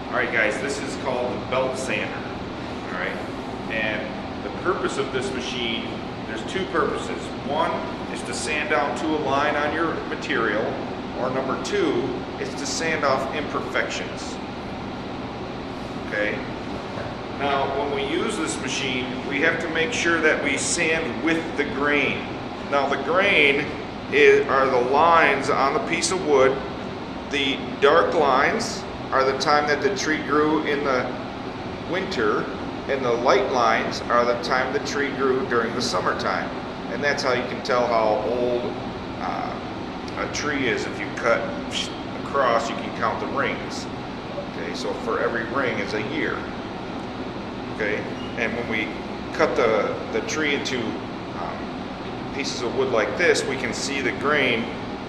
Alright guys, this is called the belt sander. Alright, and the purpose of this machine, there's two purposes. One is to sand down to a line on your material, or number two is to sand off imperfections. Okay? Now when we use this machine, we have to make sure that we sand with the grain. Now the grain are the lines on the piece of wood. The dark lines are the time that the tree grew in the winter, and the light lines are the time the tree grew during the summertime. And that's how you can tell how old a tree is. If you cut across, you can count the rings. Okay, so for every ring is a year. Okay, and when we cut the tree into pieces of wood like this, we can see the grain,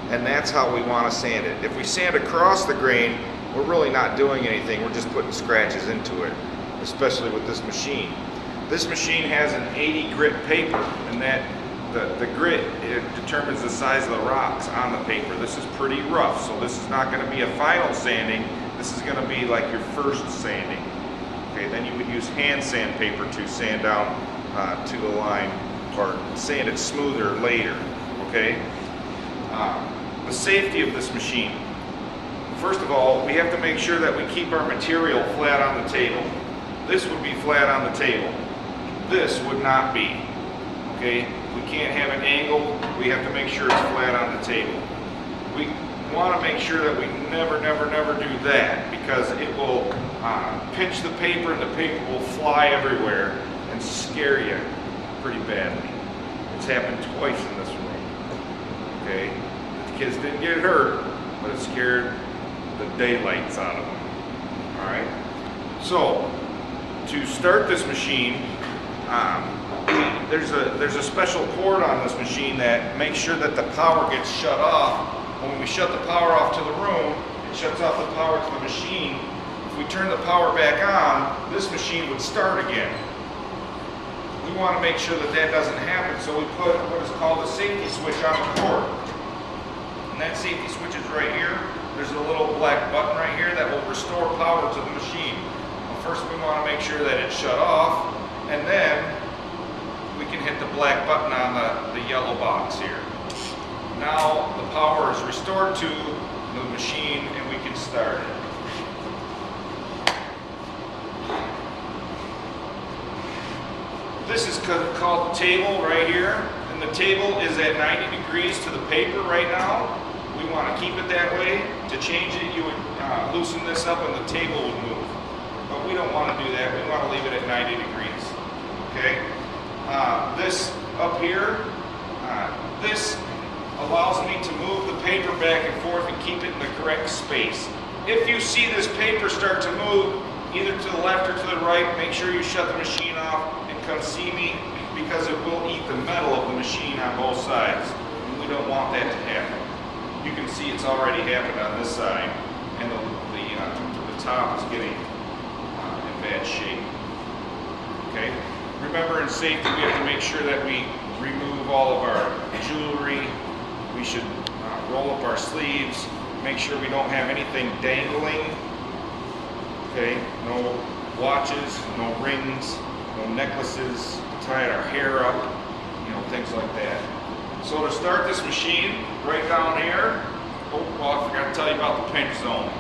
and that's how we want to sand it. If we sand across the grain, we're really not doing anything, we're just putting scratches into it, especially with this machine. This machine has an 80 grit paper, and that the grit, it determines the size of the rocks on the paper. This is pretty rough, so this is not going to be a final sanding. This is going to be like your first sanding. Okay, then you would use hand sandpaper to sand down to the line, or sand it smoother later. Okay, the safety of this machine. First of all, we have to make sure that we keep our material flat on the table. This would be flat on the table. This would not be. Okay? We can't have an angle. We have to make sure it's flat on the table. We want to make sure that we never do that, because it will pinch the paper, and the paper will fly everywhere and scare you pretty badly. It's happened twice in this room. Okay? The kids didn't get hurt, but it scared the daylights out of them. Alright, so to start this machine, there's a special cord on this machine that makes sure that the power gets shut off. When we shut the power off to the room, it shuts off the power to the machine. If we turn the power back on, this machine would start again. We want to make sure that that doesn't happen, so we put what is called a safety switch on the cord. And that safety switch is right here. There's a little black button right here that will restore power to the machine. Well, first we want to make sure that it's shut off, and then we can hit the black button on the yellow box here. Now the power is restored to the machine, and we can start it. This is called the table right here, and the table is at 90 degrees to the paper right now. We want to keep it that way. To change it, you would loosen this up and the table would move. But we don't want to do that. We want to leave it at 90 degrees. Okay? This up here, this allows me to move the paper back and forth and keep it in the correct space. If you see this paper start to move, either to the left or to the right, make sure you shut the machine off and come see me, because it will eat the metal of the machine on both sides. And we don't want that to happen. You can see it's already happened on this side, and the top is getting in bad shape. Okay? Remember, in safety, we have to make sure that we remove all of our jewelry. We should roll up our sleeves, make sure we don't have anything dangling. Okay? No watches, no rings, no necklaces, tie our hair up, things like that. So to start this machine, right down here, I forgot to tell you about the pinch zone.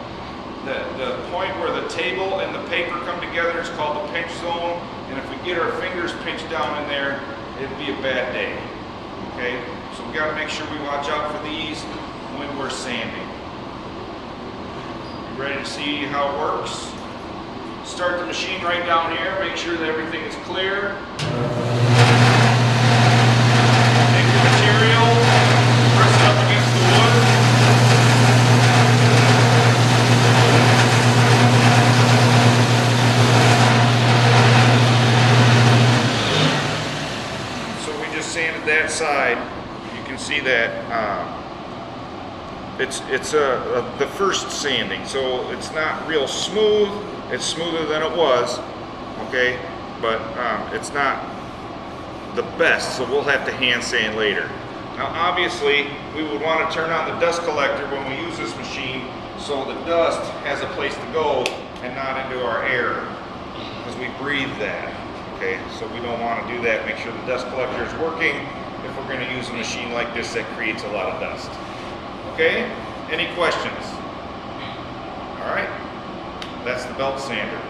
The point where the table and the paper come together is called the pinch zone, and if we get our fingers pinched down in there, it'd be a bad day. Okay? So we got to make sure we watch out for these when we're sanding. You ready to see how it works? Start the machine right down here, make sure that everything is clear. Sanded that side. You can see that it's the first sanding, so it's not real smooth. It's smoother than it was, okay, but it's not the best, so we'll have to hand sand later. Now obviously we would want to turn on the dust collector when we use this machine, so the dust has a place to go and and not into our air, because we breathe that. Okay, so we don't want to do that. Make sure the dust collector is working if we're going to use a machine like this that creates a lot of dust. Okay, any questions? All right, that's the belt sander.